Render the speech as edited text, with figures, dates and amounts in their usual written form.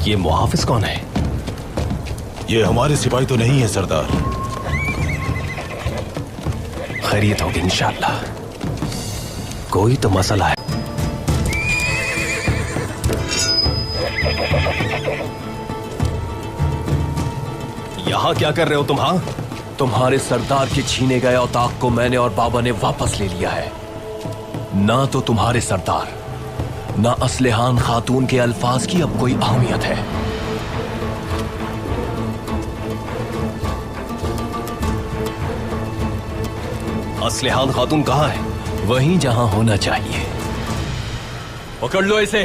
ये मुहाफिज कौन है? ये हमारे सिपाही तो नहीं है सरदार। खैरियत होगी इंशाअल्लाह। कोई तो मसला है। यहां क्या कर रहे हो तुम? हाँ, तुम्हारे सरदार के छीने गए औताक को मैंने और बाबा ने वापस ले लिया है। ना तो तुम्हारे सरदार, ना असलहान खातून के अल्फाज की अब कोई अहमियत है। असलहान खातून कहां है? वहीं जहां होना चाहिए। पकड़ लो इसे।